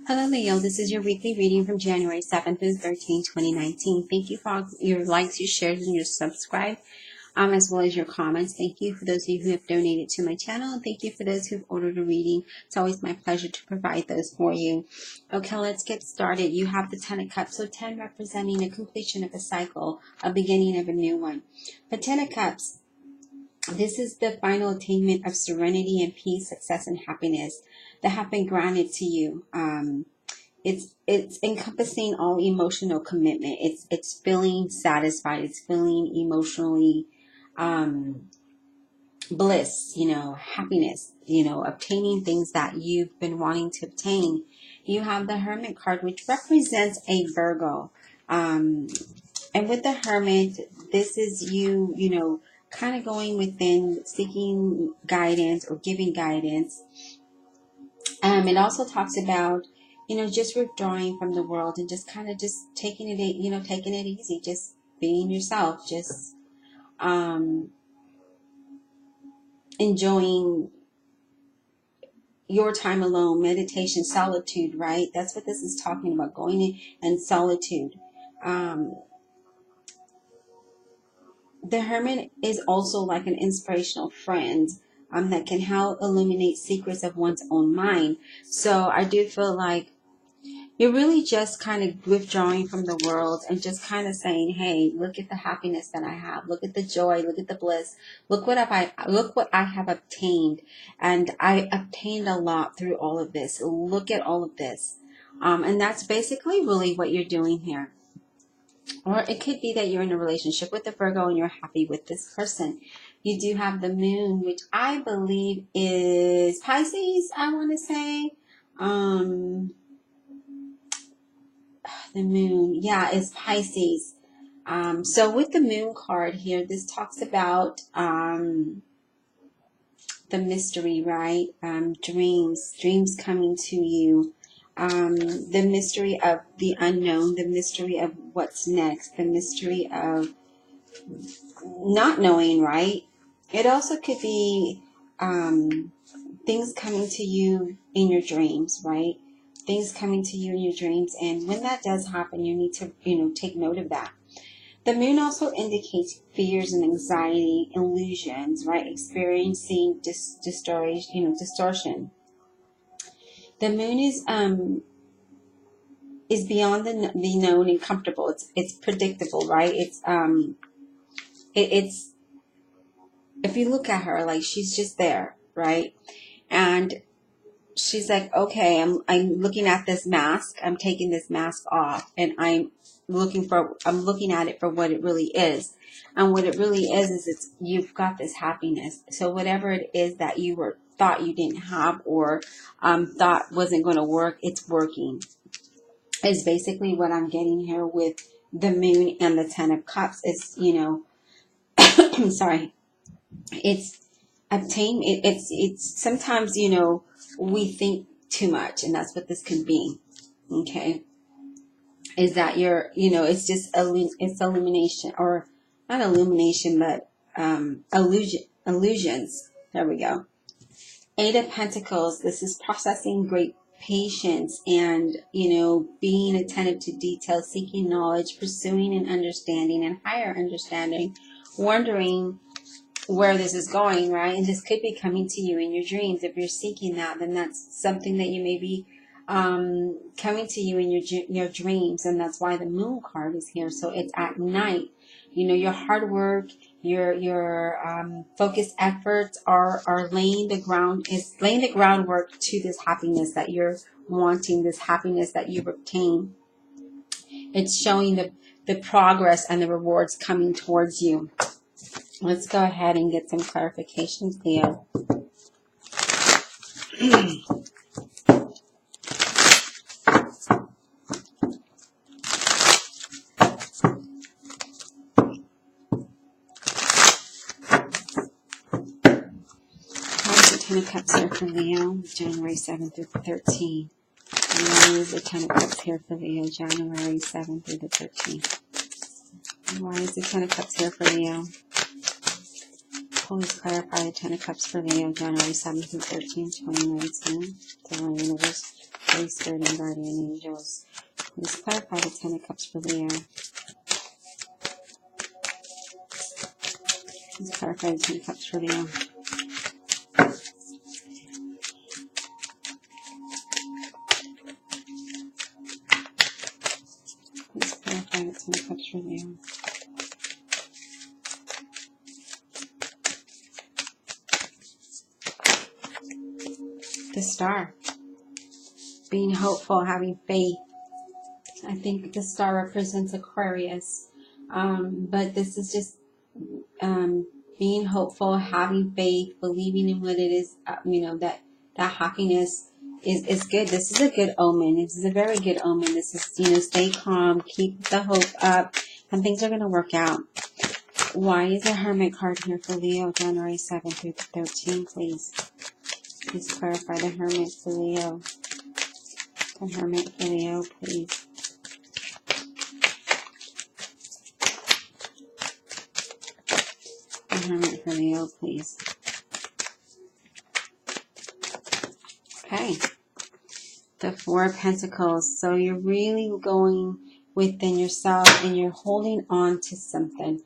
Hello, Leo. This is your weekly reading from January 7th through 13th, 2019. Thank you for all your likes, your shares, and your subscribe, as well as your comments. Thank you for those of you who have donated to my channel, and thank you for those who've ordered a reading. It's always my pleasure to provide those for you. Okay, let's get started. You have the 10 of Cups, so 10 representing a completion of a cycle, a beginning of a new one. The 10 of Cups, this is the final attainment of serenity and peace, success, and happiness that have been granted to you. It's encompassing all emotional commitment. It's feeling satisfied. It's feeling emotionally bliss, happiness, obtaining things that you've been wanting to obtain. You have the Hermit card, which represents a Virgo. And with the Hermit, this is you, kind of going within, seeking guidance or giving guidance. It also talks about, just withdrawing from the world and just kind of just taking it easy, just being yourself, just enjoying your time alone, meditation, solitude, right? That's what this is talking about, going in and solitude. The Hermit is also like an inspirational friend that can help illuminate secrets of one's own mind. So I do feel like you're really just kind of withdrawing from the world and just kind of saying, hey, look at the happiness that I have. Look at the joy. Look at the bliss. Look what I have obtained. And I obtained a lot through all of this. Look at all of this. And that's basically really what you're doing here. Or it could be that you're in a relationship with a Virgo and you're happy with this person. You do have the Moon, which I believe is Pisces, I want to say. The Moon, yeah, is Pisces. So with the Moon card here, this talks about the mystery, right? Dreams coming to you. The mystery of the unknown, the mystery of what's next, the mystery of not knowing, right? It also could be things coming to you in your dreams, right? Things coming to you in your dreams. And when that does happen, you need to, take note of that. The Moon also indicates fears and anxiety, illusions, right? Experiencing distortion. The Moon is beyond the known and comfortable. It's predictable, right? It's if you look at her, like, she's just there, right? And she's like, okay, I'm looking at this mask. I'm taking this mask off, and I'm looking at it for what it really is. And what it really is you've got this happiness. So whatever it is that you thought you didn't have, or thought wasn't going to work, it's working. Is basically what I'm getting here with the Moon and the 10 of Cups. It's, sorry. It's obtain. It's sometimes, we think too much, and that's what this can be. Okay. Is that it's just it's illumination, or not illumination, but illusions. There we go. 8 of Pentacles. This is processing great patience and, being attentive to detail, seeking knowledge, pursuing an understanding and higher understanding, wondering where this is going, right? And this could be coming to you in your dreams. If you're seeking that, then that's something that you may be coming to you in your dreams. And that's why the Moon card is here. So it's at night. Your hard work, your focused efforts are laying the groundwork to this happiness that you're wanting, this happiness that you've obtained. It's showing the progress and the rewards coming towards you. Let's go ahead and get some clarifications, Leo. Ten of Cups here for Leo, January 7th through the 13th. Why is the 10 of Cups here for Leo, January 7th through the 13th? Why is the 10 of Cups here for Leo? Please clarify the 10 of Cups for Leo, January 7th through 13th, 2019. Divine Universe. Holy Spirit and guardian angels. Please clarify the Ten of Cups for Leo. Please clarify the Ten of Cups for Leo. Please clarify the Ten of Cups for Leo. The Star. Being hopeful, having faith. I think the Star represents Aquarius. But this is just being hopeful, having faith, believing in what it is, that happiness is good. This is a good omen. This is a very good omen. This is, stay calm, keep the hope up, and things are going to work out. Why is the Hermit card here for Leo, January 7th through the 13th, please? Please clarify the Hermit for Leo. The Hermit for Leo, please. The Hermit for Leo, please. Okay. The Four of Pentacles. So you're really going within yourself and you're holding on to something.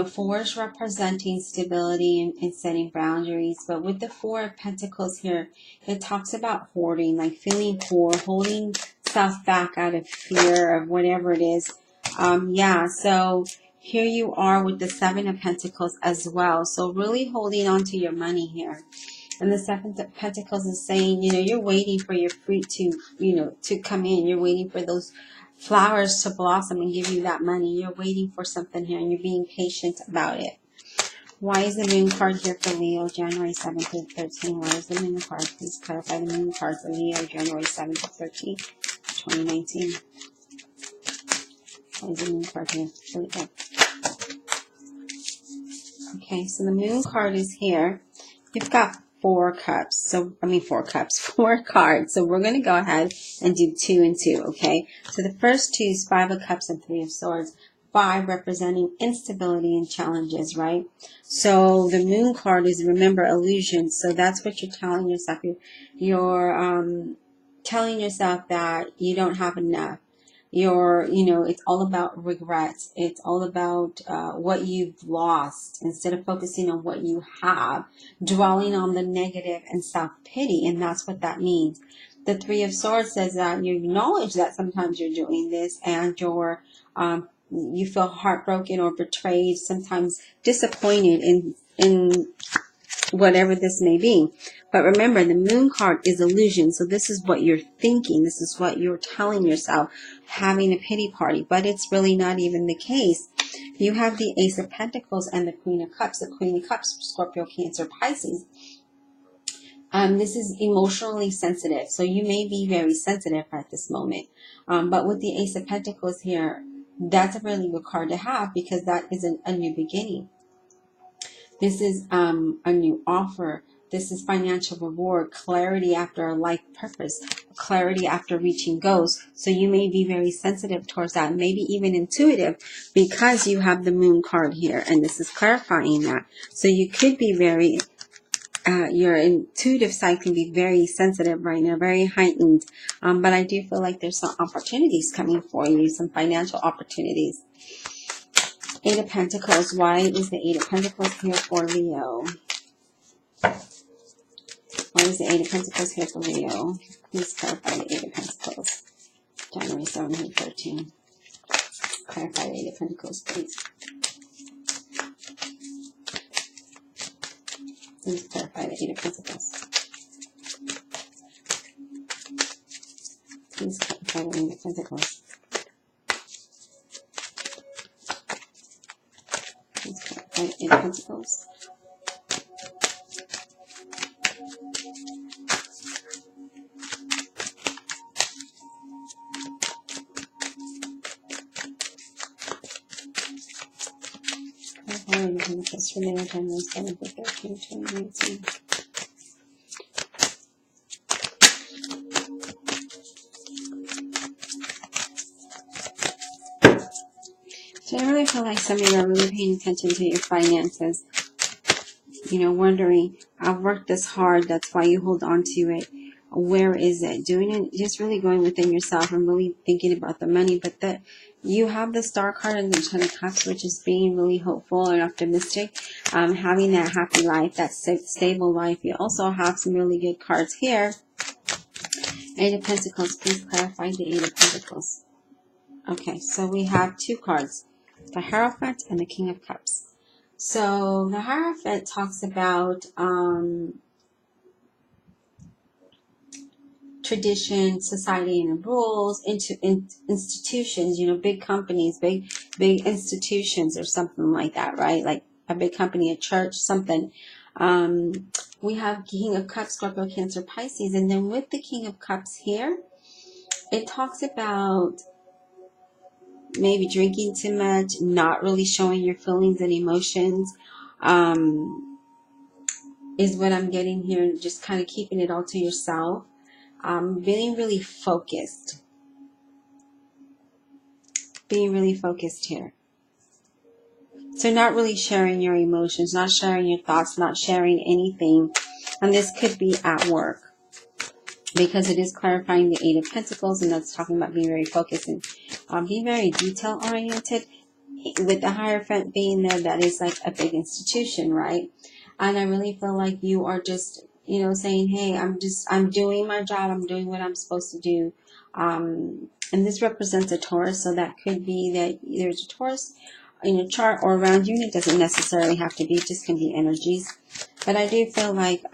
Four is representing stability and setting boundaries. But with the Four of Pentacles here, it talks about hoarding, like feeling poor, holding self back out of fear of whatever it is. So here you are with the Seven of Pentacles as well. So really holding on to your money here. And the Seven of Pentacles is saying, you're waiting for your fruit to come in. You're waiting for those flowers to blossom and give you that money. You're waiting for something here and you're being patient about it. Why is the Moon card here for Leo, January 7th to 13th? Why is the Moon card? Please clarify the Moon card for Leo, January 7th to 13th, 2019. Why is the Moon card here for Leo? Okay, so the Moon card is here. You've got four cards. So we're going to go ahead and do 2 and 2, okay? So the first two is Five of Cups and Three of Swords. 5 representing instability and challenges, right? So the Moon card is, remember, illusion. So that's what you're telling yourself. You're telling yourself that you don't have enough. It's all about regrets. It's all about what you've lost instead of focusing on what you have, dwelling on the negative and self-pity. And that's what that means. The Three of Swords says that you acknowledge that sometimes you're doing this and you feel heartbroken or betrayed, sometimes disappointed in whatever this may be. But remember, the Moon card is illusion. So this is what you're thinking. This is what you're telling yourself, having a pity party. But it's really not even the case. You have the Ace of Pentacles and the Queen of Cups. The Queen of Cups, Scorpio, Cancer, Pisces. This is emotionally sensitive. So you may be very sensitive at this moment. But with the Ace of Pentacles here, that's a really good card to have because that is a new beginning. This is a new offer. This is financial reward, clarity after a life purpose, clarity after reaching goals. So you may be very sensitive towards that, maybe even intuitive because you have the Moon card here. And this is clarifying that. So you could be very, your intuitive side can be very sensitive right now, very heightened. But I do feel like there's some opportunities coming for you, some financial opportunities. Eight of Pentacles. Why is the Eight of Pentacles here for Leo? Why is the Eight of Pentacles here for Leo? Please clarify the Eight of Pentacles. January 7 to 13. Clarify the Eight of Pentacles, please. Please clarify the Eight of Pentacles. Please clarify the Eight of Pentacles. Please clarify the Eight of Pentacles. Manifest for Leo, January 7th to 13th, 2019. So I really feel like some of you are really paying attention to your finances. Wondering, I've worked this hard, that's why you hold on to it. where is it? Doing it, just really going within yourself and really thinking about the money. But you have the Star card and the Ten of Cups, which is being really hopeful and optimistic, having that happy life, that stable life. You also have some really good cards here. Eight of Pentacles, please clarify the Eight of Pentacles. Okay, so we have two cards, the Hierophant and the King of Cups. So the Hierophant talks about tradition, society and rules, institutions, big companies, big institutions or something like that, right? Like a big company, a church, something. We have King of Cups, Scorpio, Cancer, Pisces. And then with the King of Cups here, it talks about maybe drinking too much, not really showing your feelings and emotions, is what I'm getting here. And just kind of keeping it all to yourself. Being really focused. Being really focused here. So not really sharing your emotions, not sharing your thoughts, not sharing anything. And this could be at work, because it is clarifying the Eight of Pentacles, and that's talking about being very focused and being very detail oriented. With the Hierophant being there, that is like a big institution, right? And I really feel like you are just, saying, hey, I'm doing my job. I'm doing what I'm supposed to do. And this represents a Taurus, so that could be that there's a Taurus in your chart or around you. And it doesn't necessarily have to be, it just can be energies. But I do feel like,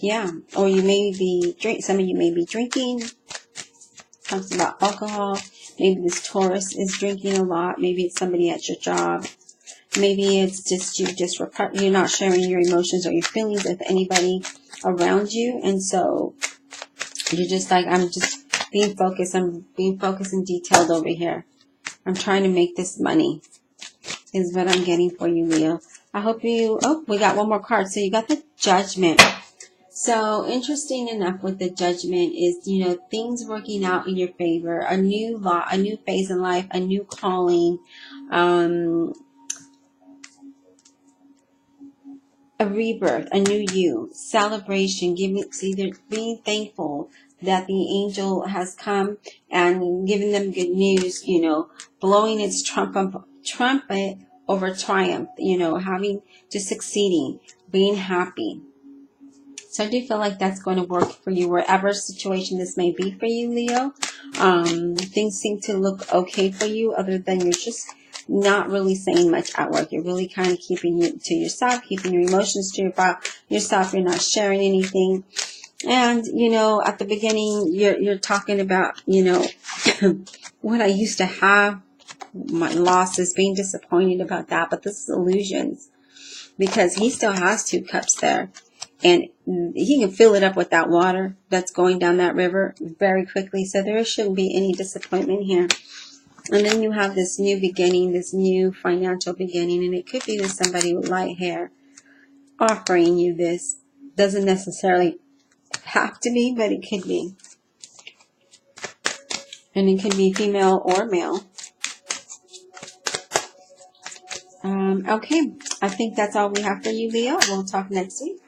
yeah, or you may be some of you may be drinking. Talks about alcohol. Maybe this Taurus is drinking a lot. Maybe it's somebody at your job. Maybe it's just you're not sharing your emotions or your feelings with anybody around you, and so you're just like, I'm just being focused. I'm being focused and detailed over here. I'm trying to make this money, is what I'm getting for you, Leo. I hope you. Oh, we got one more card. So you got the Judgment. So interesting enough with the Judgment is, things working out in your favor, a new law, a new phase in life, a new calling, a rebirth, a new you, celebration, being thankful that the angel has come and giving them good news, blowing its trumpet over triumph, having just succeeding, being happy. So I do feel like that's going to work for you, wherever situation this may be for you, Leo. Things seem to look okay for you, other than you're just not really saying much at work. You're really kind of keeping it to yourself, keeping your emotions to yourself. You're not sharing anything. And, at the beginning, you're talking about, what I used to have, my losses, being disappointed about that. But this is illusions, because he still has two cups there. And he can fill it up with that water that's going down that river very quickly. So there shouldn't be any disappointment here. And then you have this new beginning, this new financial beginning. And it could be with somebody with light hair offering you this. Doesn't necessarily have to be, but it could be. And it could be female or male. Okay, I think that's all we have for you, Leo. We'll talk next week.